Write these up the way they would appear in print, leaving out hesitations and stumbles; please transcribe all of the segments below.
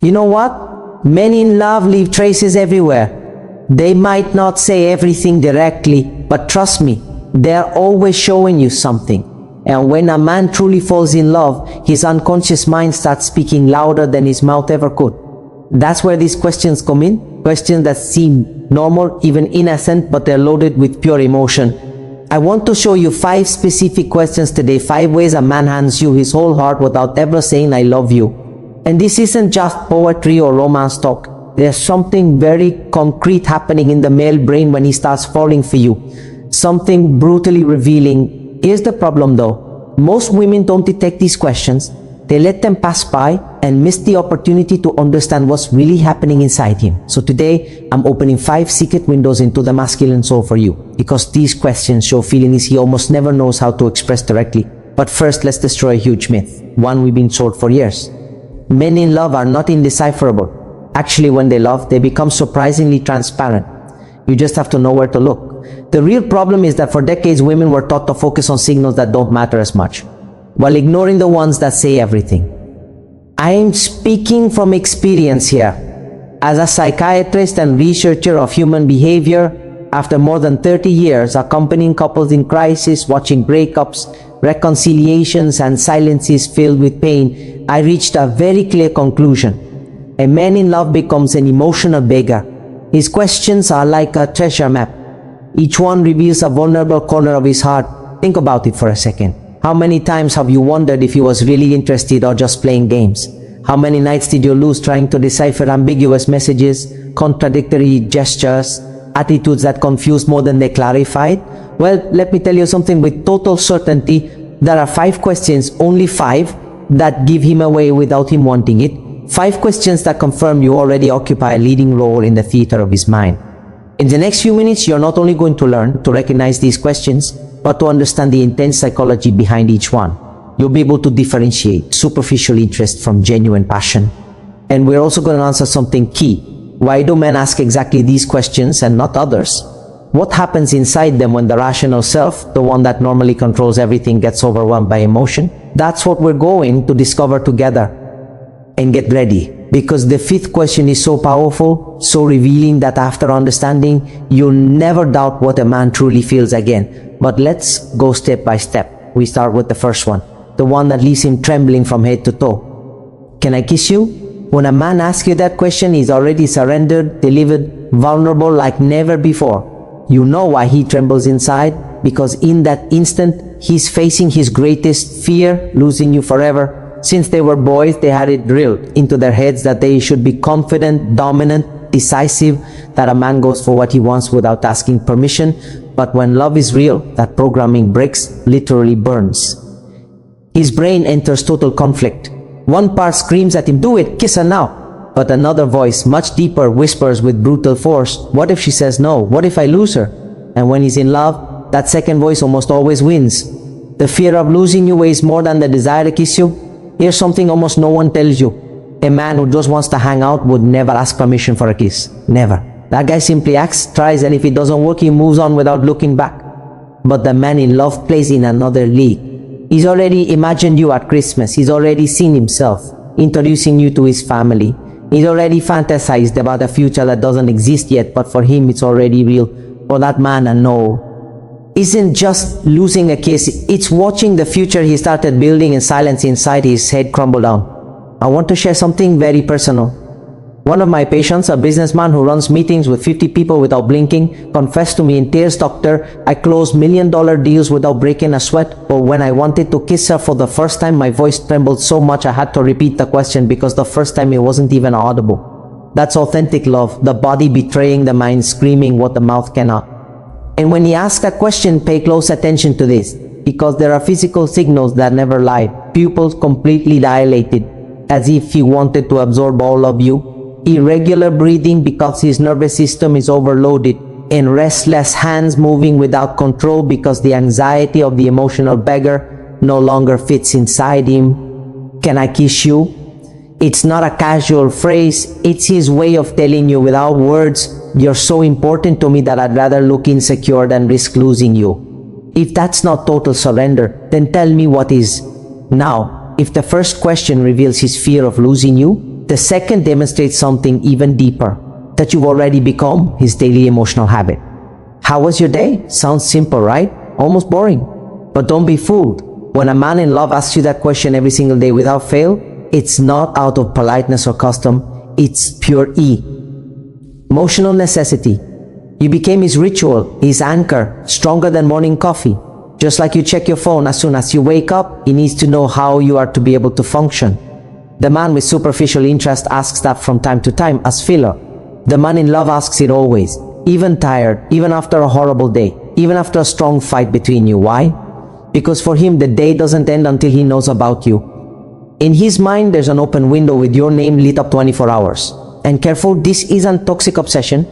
You know what? Men in love leave traces everywhere. They might not say everything directly, but trust me, they're always showing you something. And when a man truly falls in love, his unconscious mind starts speaking louder than his mouth ever could. That's where these questions come in. Questions that seem normal, even innocent, but they're loaded with pure emotion. I want to show you 5 specific questions today, 5 ways a man hands you his whole heart without ever saying I love you. And this isn't just poetry or romance talk. There's something very concrete happening in the male brain when he starts falling for you. Something brutally revealing. Here's the problem though. Most women don't detect these questions. They let them pass by and miss the opportunity to understand what's really happening inside him. So today, I'm opening 5 secret windows into the masculine soul for you, because these questions show feelings he almost never knows how to express directly. But first, let's destroy a huge myth, one we've been sold for years. Men in love are not indecipherable. Actually, when they love, they become surprisingly transparent. You just have to know where to look. The real problem is that for decades, women were taught to focus on signals that don't matter as much, while ignoring the ones that say everything. I am speaking from experience here. As a psychiatrist and researcher of human behavior, after more than 30 years accompanying couples in crisis, watching breakups, reconciliations, and silences filled with pain, I reached a very clear conclusion. A man in love becomes an emotional beggar. His questions are like a treasure map. Each one reveals a vulnerable corner of his heart. Think about it for a second. How many times have you wondered if he was really interested or just playing games? How many nights did you lose trying to decipher ambiguous messages, contradictory gestures, attitudes that confused more than they clarified? Well, let me tell you something with total certainty. There are 5 questions, only 5, that give him away without him wanting it. 5 questions that confirm you already occupy a leading role in the theater of his mind. In the next few minutes, you're not only going to learn to recognize these questions, but to understand the intense psychology behind each one. You'll be able to differentiate superficial interest from genuine passion. And we're also going to answer something key. Why do men ask exactly these questions and not others? What happens inside them when the rational self, the one that normally controls everything, gets overwhelmed by emotion? That's what we're going to discover together. And get ready, because the 5th question is so powerful, so revealing, that after understanding, you'll never doubt what a man truly feels again. But let's go step by step. We start with the first one, the one that leaves him trembling from head to toe. Can I kiss you? When a man asks you that question, he's already surrendered, delivered, vulnerable like never before. You know why he trembles inside? Because in that instant, he's facing his greatest fear, losing you forever. Since they were boys, they had it drilled into their heads that they should be confident, dominant, decisive, that a man goes for what he wants without asking permission. But when love is real, that programming breaks, literally burns. His brain enters total conflict. One part screams at him, "Do it, kiss her now." But another voice, much deeper, whispers with brutal force, "What if she says no? What if I lose her?" And when he's in love, that second voice almost always wins. The fear of losing you weighs more than the desire to kiss you. Here's something almost no one tells you. A man who just wants to hang out would never ask permission for a kiss. Never. That guy simply acts, tries, and if it doesn't work, he moves on without looking back. But the man in love plays in another league. He's already imagined you at Christmas. He's already seen himself introducing you to his family. He's already fantasized about a future that doesn't exist yet, but for him it's already real. For that man, a no isn't just losing a kiss, it's watching the future he started building in silence inside his head crumble down. I want to share something very personal. One of my patients, a businessman who runs meetings with 50 people without blinking, confessed to me in tears, "Doctor, I closed $1,000,000 deals without breaking a sweat, but when I wanted to kiss her for the first time, my voice trembled so much I had to repeat the question because the first time it wasn't even audible." That's authentic love, the body betraying the mind, screaming what the mouth cannot. And when he asks a question, pay close attention to this, because there are physical signals that never lie. Pupils completely dilated, as if he wanted to absorb all of you. Irregular breathing because his nervous system is overloaded. And restless hands moving without control because the anxiety of the emotional beggar no longer fits inside him. "Can I kiss you?" It's not a casual phrase, it's his way of telling you without words, "You're so important to me that I'd rather look insecure than risk losing you." If that's not total surrender, then tell me what is. Now, if the first question reveals his fear of losing you, The second demonstrates something even deeper, that you've already become his daily emotional habit. How was your day? Sounds simple, right? Almost boring. But don't be fooled. When a man in love asks you that question every single day without fail, it's not out of politeness or custom, it's pure emotional necessity. You became his ritual, his anchor, stronger than morning coffee. Just like you check your phone as soon as you wake up, he needs to know how you are to be able to function. The man with superficial interest asks that from time to time as filler. The man in love asks it always, even tired, even after a horrible day, even after a strong fight between you. Why? Because for him the day doesn't end until he knows about you. In his mind there's an open window with your name lit up 24 hours. And careful, this isn't toxic obsession,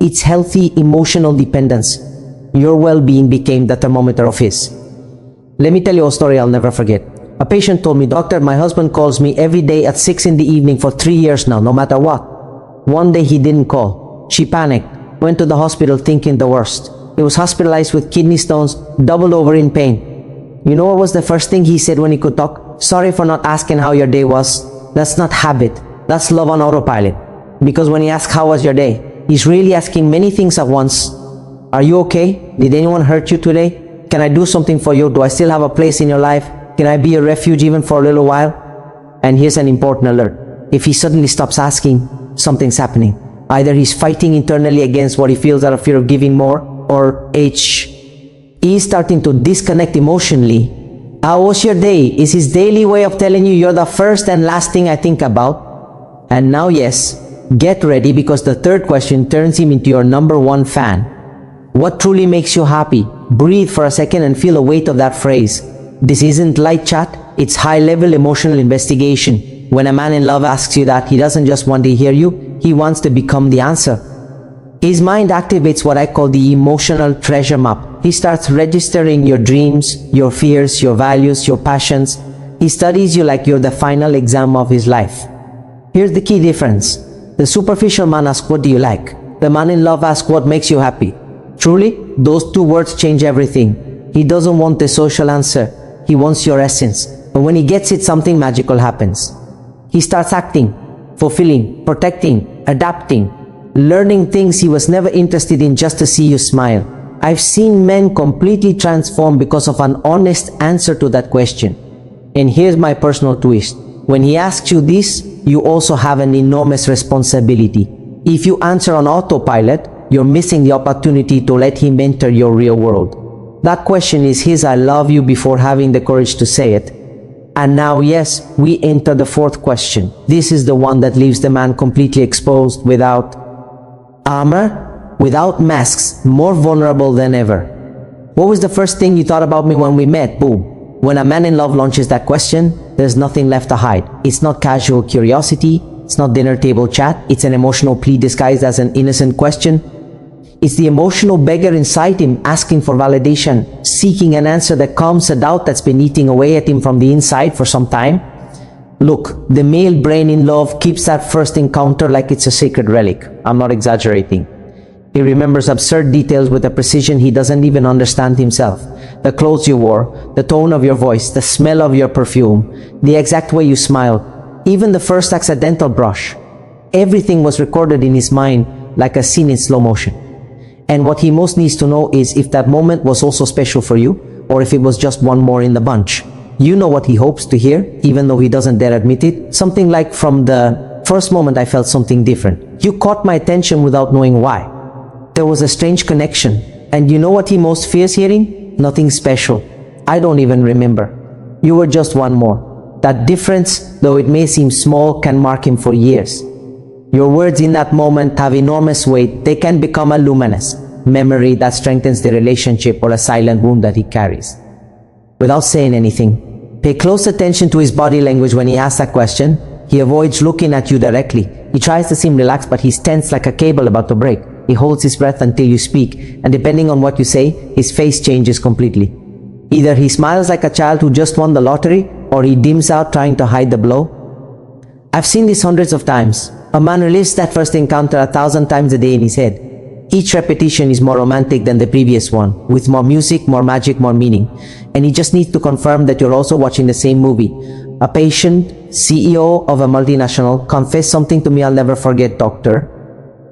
it's healthy emotional dependence. Your well-being became the thermometer of his. Let me tell you a story I'll never forget. A patient told me, "Doctor, my husband calls me every day at 6 in the evening for 3 years now, no matter what." One day he didn't call. She panicked, went to the hospital thinking the worst. He was hospitalized with kidney stones, doubled over in pain. You know what was the first thing he said when he could talk? "Sorry for not asking how your day was. That's not habit. That's love on autopilot." Because when he asks how was your day, he's really asking many things at once. Are you okay? Did anyone hurt you today? Can I do something for you? Do I still have a place in your life? Can I be a refuge even for a little while? And here's an important alert. If he suddenly stops asking, something's happening. Either he's fighting internally against what he feels out of fear of giving more, or he's starting to disconnect emotionally. How was your day? Is his daily way of telling you you're the first and last thing I think about? And now yes, get ready, because the third question turns him into your number one fan. What truly makes you happy? Breathe for a second and feel the weight of that phrase. This isn't light chat, it's high-level emotional investigation. When a man in love asks you that, he doesn't just want to hear you, he wants to become the answer. His mind activates what I call the emotional treasure map. He starts registering your dreams, your fears, your values, your passions. He studies you like you're the final exam of his life. Here's the key difference. The superficial man asks, "What do you like?" The man in love asks, "What makes you happy?" Truly, those two words change everything. He doesn't want the social answer. He wants your essence. But when he gets it, something magical happens. He starts acting, fulfilling, protecting, adapting, learning things he was never interested in just to see you smile. I've seen men completely transform because of an honest answer to that question. And here's my personal twist. When he asks you this, you also have an enormous responsibility. If you answer on autopilot, you're missing the opportunity to let him enter your real world. That question is his "I love you" before having the courage to say it. And now, yes, we enter the fourth question. This is the one that leaves the man completely exposed, without armor, without masks, more vulnerable than ever. What was the first thing you thought about me when we met? Boom. When a man in love launches that question, there's nothing left to hide. It's not casual curiosity, it's not dinner table chat, it's an emotional plea disguised as an innocent question. It's the emotional beggar inside him asking for validation, seeking an answer that calms a doubt that's been eating away at him from the inside for some time. Look, the male brain in love keeps that first encounter like it's a sacred relic. I'm not exaggerating. He remembers absurd details with a precision he doesn't even understand himself. The clothes you wore, the tone of your voice, the smell of your perfume, the exact way you smiled, even the first accidental brush. Everything was recorded in his mind like a scene in slow motion. And what he most needs to know is if that moment was also special for you, or if it was just one more in the bunch. You know what he hopes to hear, even though he doesn't dare admit it. Something like, "From the first moment I felt something different. You caught my attention without knowing why. There was a strange connection." And you know what he most fears hearing? "Nothing special. I don't even remember. You were just one more." That difference, though it may seem small, can mark him for years. Your words in that moment have enormous weight. They can become a luminous memory that strengthens the relationship, or a silent wound that he carries. Without saying anything, pay close attention to his body language when he asks that question. He avoids looking at you directly. He tries to seem relaxed, but he's tense like a cable about to break. He holds his breath until you speak, and depending on what you say, his face changes completely. Either he smiles like a child who just won the lottery, or he dims out trying to hide the blow. I've seen this hundreds of times. A man relives that first encounter 1,000 times a day in his head. Each repetition is more romantic than the previous one, with more music, more magic, more meaning. And he just needs to confirm that you're also watching the same movie. a patient, CEO of a multinational, confessed something to me I'll never forget, doctor.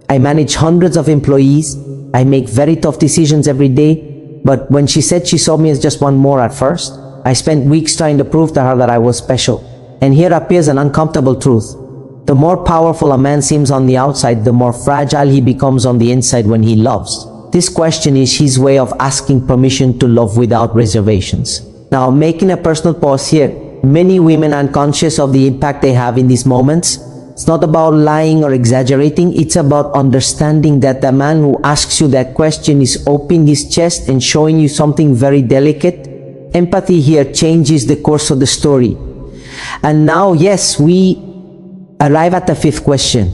I manage hundreds of employees. I make very tough decisions every day. But when she said she saw me as just one more at first, I spent weeks trying to prove to her that I was special. And here appears an uncomfortable truth. The more powerful a man seems on the outside, the more fragile he becomes on the inside when he loves. This question is his way of asking permission to love without reservations. Now, making a personal pause here, many women are unconscious of the impact they have in these moments. It's not about lying or exaggerating, it's about understanding that the man who asks you that question is opening his chest and showing you something very delicate. Empathy here changes the course of the story. And now, yes, we arrive at the fifth question,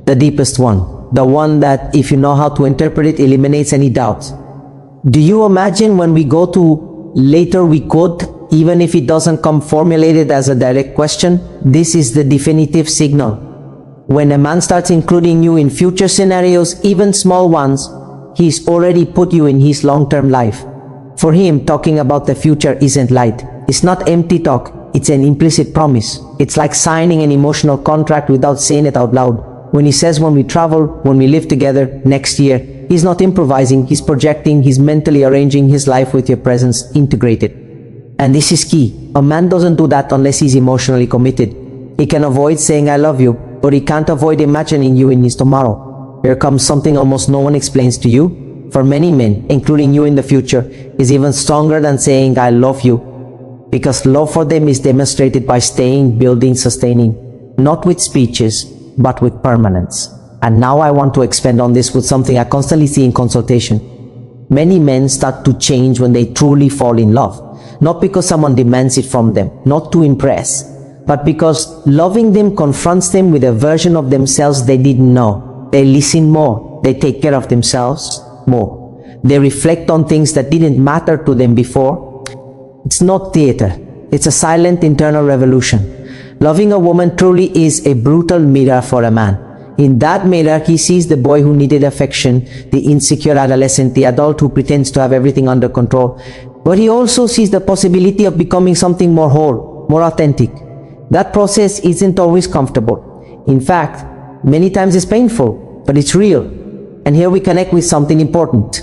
the deepest one, the one that, if you know how to interpret it, eliminates any doubt. Do you imagine when we go to later we could, even if it doesn't come formulated as a direct question, this is the definitive signal. When a man starts including you in future scenarios, even small ones, he's already put you in his long-term life. For him, talking about the future isn't light. It's not empty talk, it's an implicit promise. It's like signing an emotional contract without saying it out loud. When he says when we travel, when we live together, next year, he's not improvising, he's projecting, he's mentally arranging his life with your presence integrated. And this is key. A man doesn't do that unless he's emotionally committed. He can avoid saying I love you, but he can't avoid imagining you in his tomorrow. Here comes something almost no one explains to you. For many men, including you in the future, is even stronger than saying I love you. Because love for them is demonstrated by staying, building, sustaining, not with speeches, but with permanence. And now I want to expand on this with something I constantly see in consultation. Many men start to change when they truly fall in love. Not because someone demands it from them, not to impress, but because loving them confronts them with a version of themselves they didn't know. They listen more, they take care of themselves more. They reflect on things that didn't matter to them before. It's not theater, it's a silent internal revolution. Loving a woman truly is a brutal mirror for a man. In that mirror, he sees the boy who needed affection, the insecure adolescent, the adult who pretends to have everything under control. But he also sees the possibility of becoming something more whole, more authentic. That process isn't always comfortable. In fact, many times it's painful, but it's real. And here we connect with something important.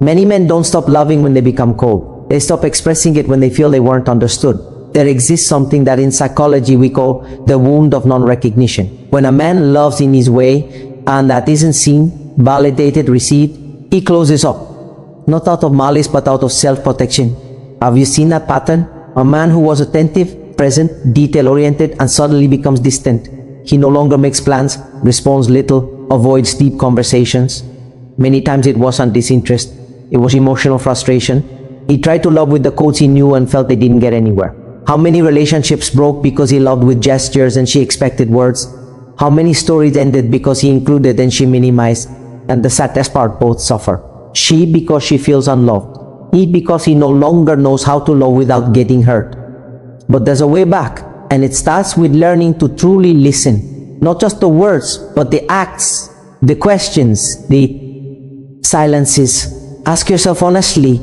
Many men don't stop loving when they become cold. They stop expressing it when they feel they weren't understood. There exists something that in psychology we call the wound of non-recognition. When a man loves in his way and that isn't seen, validated, received, he closes up. Not out of malice, but out of self-protection. Have you seen that pattern? A man who was attentive, present, detail-oriented, and suddenly becomes distant. He no longer makes plans, responds little, avoids deep conversations. Many times it wasn't disinterest, it was emotional frustration. He tried to love with the codes he knew and felt they didn't get anywhere. How many relationships broke because he loved with gestures and she expected words? How many stories ended because he included and she minimized? And the saddest part, both suffer. She because she feels unloved. He because he no longer knows how to love without getting hurt. But there's a way back, and it starts with learning to truly listen. Not just the words, but the acts, the questions, the silences. Ask yourself honestly,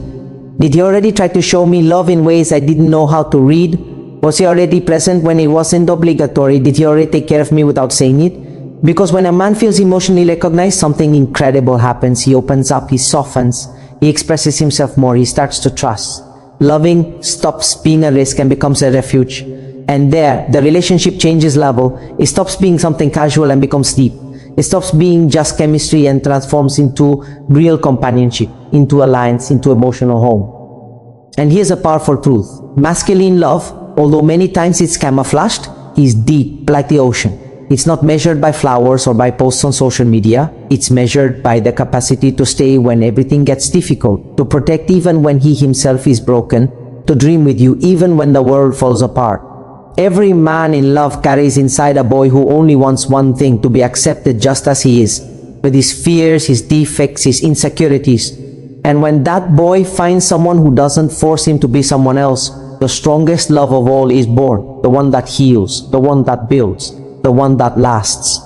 did he already try to show me love in ways I didn't know how to read? Was he already present when it wasn't obligatory? Did he already take care of me without saying it? Because when a man feels emotionally recognized, something incredible happens. He opens up, he softens, he expresses himself more, he starts to trust. Loving stops being a risk and becomes a refuge. And there, the relationship changes level. It stops being something casual and becomes deep. It stops being just chemistry and transforms into real companionship, into alliance, into emotional home. And here's a powerful truth. Masculine love, although many times it's camouflaged, is deep, like the ocean. It's not measured by flowers or by posts on social media. It's measured by the capacity to stay when everything gets difficult, to protect even when he himself is broken, to dream with you even when the world falls apart. Every man in love carries inside a boy who only wants one thing, to be accepted just as he is, with his fears, his defects, his insecurities. And when that boy finds someone who doesn't force him to be someone else, the strongest love of all is born, the one that heals, the one that builds, the one that lasts.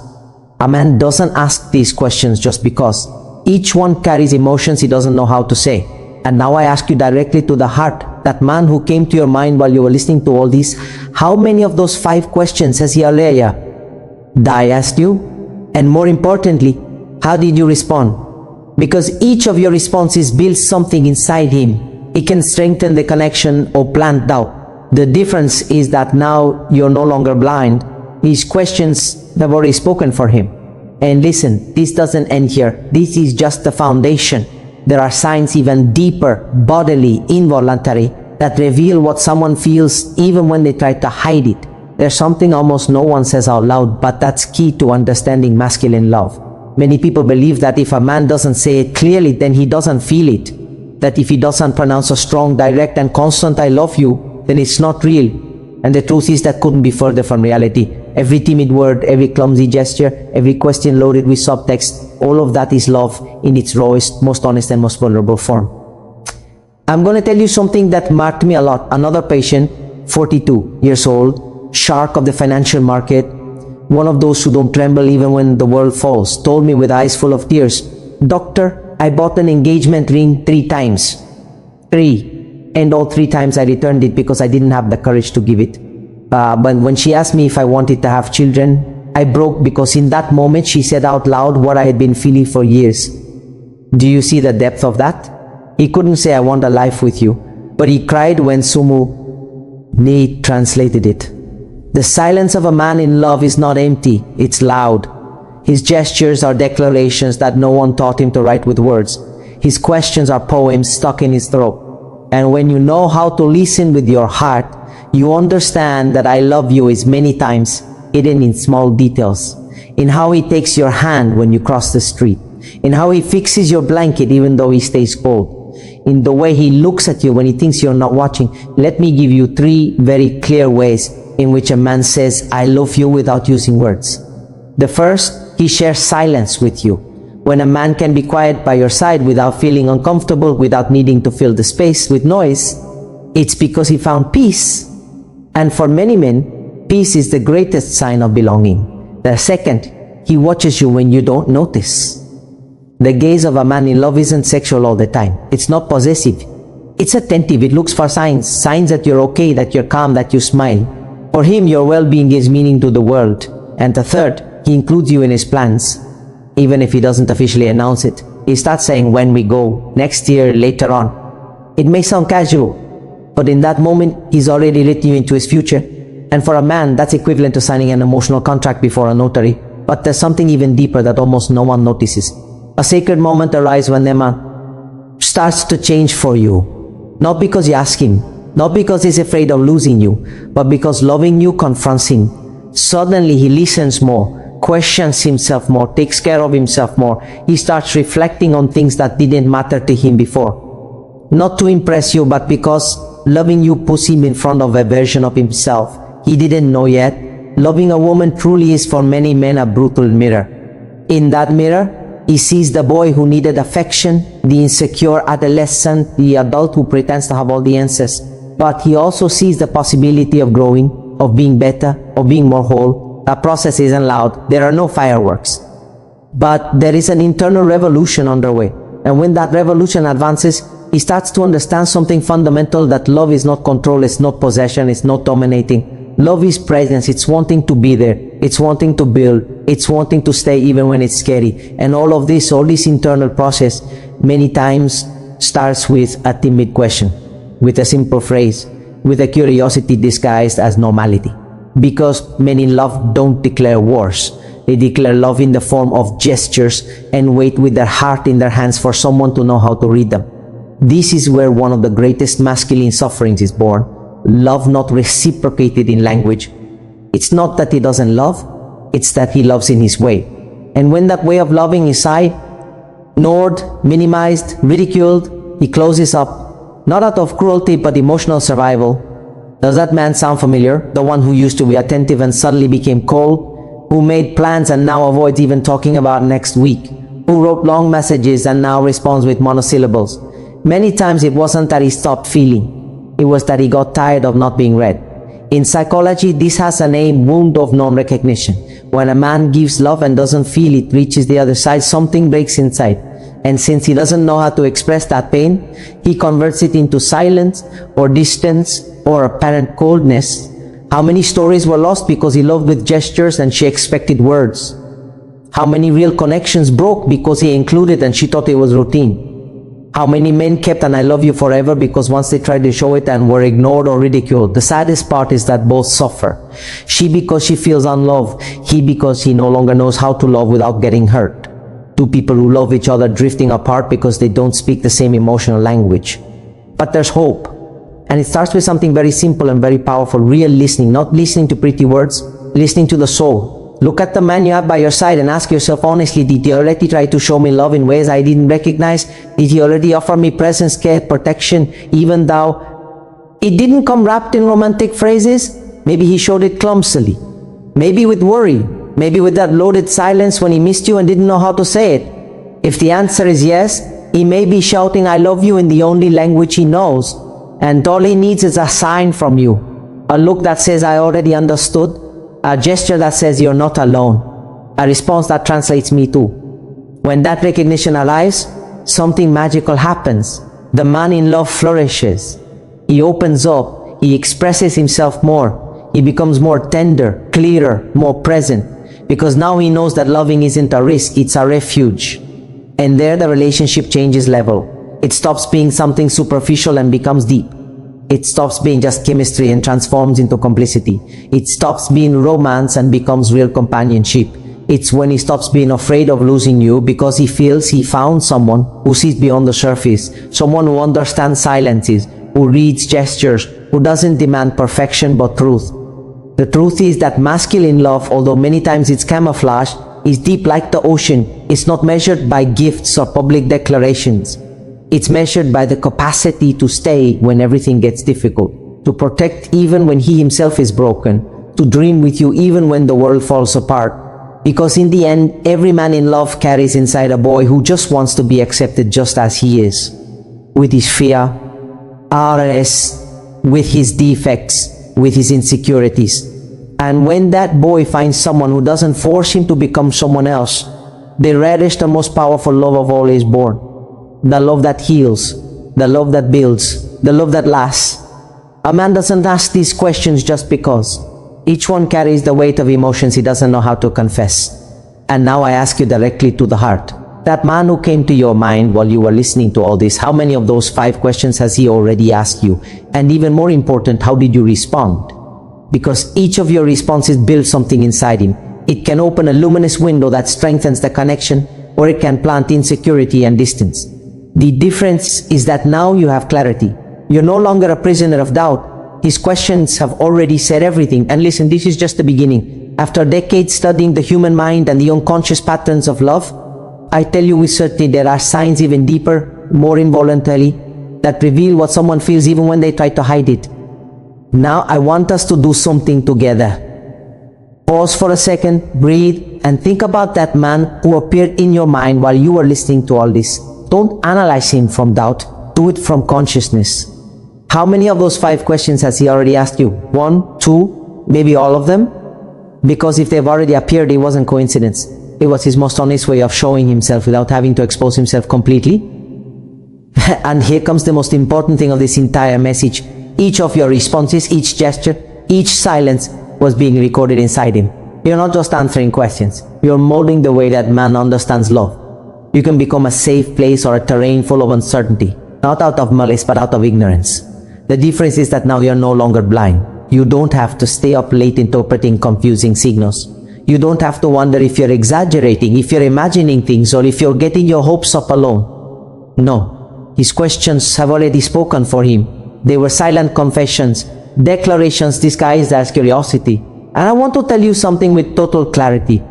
A man doesn't ask these questions just because. Each one carries emotions he doesn't know how to say. And now I ask you directly to the heart, that man who came to your mind while you were listening to all this, how many of those 5 questions has he earlier that I asked you? And more importantly, how did you respond? Because each of your responses builds something inside him. It can strengthen the connection or plant doubt. The difference is that now you're no longer blind. These questions have already spoken for him. And listen, this doesn't end here. This is just the foundation. There are signs even deeper, bodily, involuntary, that reveal what someone feels even when they try to hide it. There's something almost no one says out loud, but that's key to understanding masculine love. Many people believe that if a man doesn't say it clearly, then he doesn't feel it. That if he doesn't pronounce a strong, direct and constant "I love you," then it's not real. And the truth is that couldn't be further from reality. Every timid word, every clumsy gesture, every question loaded with subtext, all of that is love in its rawest, most honest and most vulnerable form. I'm going to tell you something that marked me a lot. Another patient, 42 years old, shark of the financial market, one of those who don't tremble even when the world falls, told me with eyes full of tears, "Doctor, I bought an engagement ring 3 times. 3. And all 3 times I returned it because I didn't have the courage to give it. But when she asked me if I wanted to have children, I broke because in that moment she said out loud what I had been feeling for years." Do you see the depth of that? He couldn't say "I want a life with you," but he cried when Sumu Ni translated it. The silence of a man in love is not empty, it's loud. His gestures are declarations that no one taught him to write with words. His questions are poems stuck in his throat. And when you know how to listen with your heart, you understand that "I love you" is many times hidden in small details. In how he takes your hand when you cross the street. In how he fixes your blanket even though he stays cold. In the way he looks at you when he thinks you're not watching. Let me give you 3 very clear ways in which a man says "I love you" without using words. The first, he shares silence with you. When a man can be quiet by your side without feeling uncomfortable, without needing to fill the space with noise, it's because he found peace. And for many men, peace is the greatest sign of belonging. The second, he watches you when you don't notice. The gaze of a man in love isn't sexual all the time. It's not possessive. It's attentive. It looks for signs that you're okay, that you're calm, that you smile. For him, your well-being gives meaning to the world. And the third, he includes you in his plans. Even if he doesn't officially announce it, he starts saying "when we go," "next year," "later on." It may sound casual, but in that moment, he's already written you into his future. And for a man, that's equivalent to signing an emotional contract before a notary. But there's something even deeper that almost no one notices. A sacred moment arrives when the man starts to change for you. Not because you ask him, not because he's afraid of losing you, but because loving you confronts him. Suddenly he listens more, questions himself more, takes care of himself more. He starts reflecting on things that didn't matter to him before. Not to impress you, but because loving you puts him in front of a version of himself he didn't know yet. Loving a woman truly is for many men a brutal mirror. In that mirror, he sees the boy who needed affection, the insecure adolescent, the adult who pretends to have all the answers. But he also sees the possibility of growing, of being better, of being more whole. That process isn't loud. There are no fireworks. But there is an internal revolution underway. And when that revolution advances, he starts to understand something fundamental, that love is not control, it's not possession, it's not dominating. Love is presence. It's wanting to be there. It's wanting to build. It's wanting to stay even when it's scary. And all this internal process many times starts with a timid question, with a simple phrase, with a curiosity disguised as normality. Because men in love don't declare wars. They declare love in the form of gestures and wait with their heart in their hands for someone to know how to read them. This is where one of the greatest masculine sufferings is born. Love not reciprocated in language. It's not that he doesn't love, it's that he loves in his way. And when that way of loving is ignored, minimized, ridiculed, he closes up, not out of cruelty but emotional survival. Does that man sound familiar? The one who used to be attentive and suddenly became cold, who made plans and now avoids even talking about next week, who wrote long messages and now responds with monosyllables. Many times it wasn't that he stopped feeling. It was that he got tired of not being read. In psychology, this has a name: wound of non-recognition. When a man gives love and doesn't feel it reaches the other side, something breaks inside. And since he doesn't know how to express that pain, he converts it into silence or distance or apparent coldness. How many stories were lost because he loved with gestures and she expected words? How many real connections broke because he included and she thought it was routine? How many men kept an "I love you forever" because once they tried to show it and were ignored or ridiculed? The saddest part is that both suffer. She because she feels unloved, he because he no longer knows how to love without getting hurt. Two people who love each other drifting apart because they don't speak the same emotional language. But there's hope. And it starts with something very simple and very powerful: real listening, not listening to pretty words, listening to the soul. Look at the man you have by your side and ask yourself honestly, did he already try to show me love in ways I didn't recognize? Did he already offer me presence, care, protection, even though it didn't come wrapped in romantic phrases? Maybe he showed it clumsily. Maybe with worry. Maybe with that loaded silence when he missed you and didn't know how to say it. If the answer is yes, he may be shouting "I love you" in the only language he knows. And all he needs is a sign from you. A look that says "I already understood." A gesture that says "you're not alone." A response that translates "me too." When that recognition arrives, something magical happens. The man in love flourishes. He opens up. He expresses himself more. He becomes more tender, clearer, more present. Because now he knows that loving isn't a risk, it's a refuge. And there the relationship changes level. It stops being something superficial and becomes deep. It stops being just chemistry and transforms into complicity. It stops being romance and becomes real companionship. It's when he stops being afraid of losing you because he feels he found someone who sees beyond the surface, someone who understands silences, who reads gestures, who doesn't demand perfection but truth. The truth is that masculine love, although many times it's camouflaged, is deep like the ocean. It's not measured by gifts or public declarations. It's measured by the capacity to stay when everything gets difficult, to protect even when he himself is broken, to dream with you even when the world falls apart. Because in the end, every man in love carries inside a boy who just wants to be accepted just as he is. With his fear, RS, with his defects, with his insecurities. And when that boy finds someone who doesn't force him to become someone else, the rarest and most powerful love of all is born. The love that heals, the love that builds, the love that lasts. A man doesn't ask these questions just because. Each one carries the weight of emotions he doesn't know how to confess. And now I ask you directly to the heart. That man who came to your mind while you were listening to all this, how many of those 5 questions has he already asked you? And even more important, how did you respond? Because each of your responses builds something inside him. It can open a luminous window that strengthens the connection, or it can plant insecurity and distance. The difference is that now you have clarity. You're no longer a prisoner of doubt. His questions have already said everything. And listen, this is just the beginning. After decades studying the human mind and the unconscious patterns of love, I tell you with certainty there are signs even deeper, more involuntary, that reveal what someone feels even when they try to hide it. Now I want us to do something together. Pause for a second, breathe, and think about that man who appeared in your mind while you were listening to all this. Don't analyze him from doubt, do it from consciousness. How many of those 5 questions has he already asked you? 1, 2, maybe all of them? Because if they've already appeared, it wasn't coincidence. It was his most honest way of showing himself without having to expose himself completely. And here comes the most important thing of this entire message. Each of your responses, each gesture, each silence was being recorded inside him. You're not just answering questions. You're molding the way that man understands love. You can become a safe place or a terrain full of uncertainty, not out of malice but out of ignorance. The difference is that now you're no longer blind. You don't have to stay up late interpreting confusing signals. You don't have to wonder if you're exaggerating, if you're imagining things, or if you're getting your hopes up alone. No, his questions have already spoken for him. They were silent confessions, declarations disguised as curiosity. And I want to tell you something with total clarity.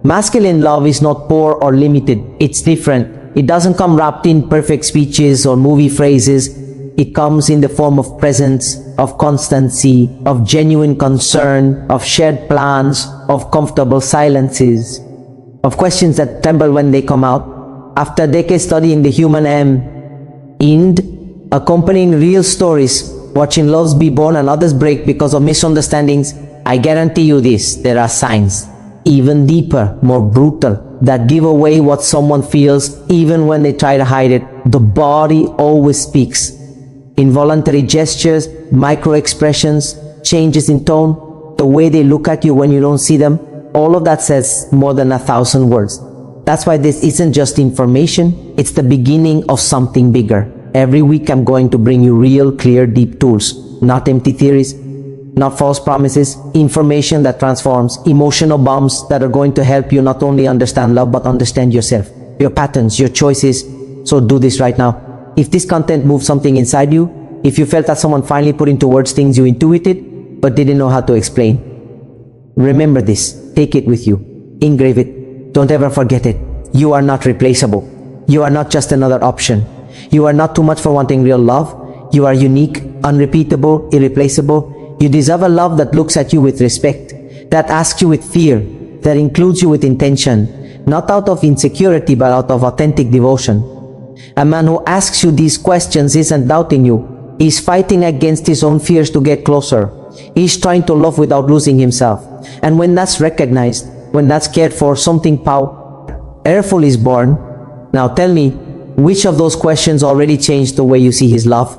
Masculine love is not poor or limited. It's different. It doesn't come wrapped in perfect speeches or movie phrases. It comes in the form of presence, of constancy, of genuine concern, of shared plans, of comfortable silences, of questions that tremble when they come out. After decades studying the human accompanying real stories, watching loves be born and others break because of misunderstandings, I guarantee you this, there are signs. even deeper, more brutal, that give away what someone feels even when they try to hide it. The body always speaks. Involuntary gestures, micro expressions, changes in tone, the way they look at you when you don't see them, all of that says more than 1,000 words. That's why this isn't just information, it's the beginning of something bigger. Every week I'm going to bring you real, clear, deep tools, not empty theories, not false promises, information that transforms, emotional bombs that are going to help you not only understand love but understand yourself, your patterns, your choices. So do this right now. If this content moved something inside you, if you felt that someone finally put into words things you intuited but didn't know how to explain, remember this, take it with you, engrave it, don't ever forget it. You are not replaceable. You are not just another option. You are not too much for wanting real love. You are unique, unrepeatable, irreplaceable. You deserve a love that looks at you with respect, that asks you with fear, that includes you with intention, not out of insecurity but out of authentic devotion. A man who asks you these questions isn't doubting you. He's fighting against his own fears to get closer. He's trying to love without losing himself. And when that's recognized, when that's cared for, something powerful is born. Now tell me, which of those questions already changed the way you see his love?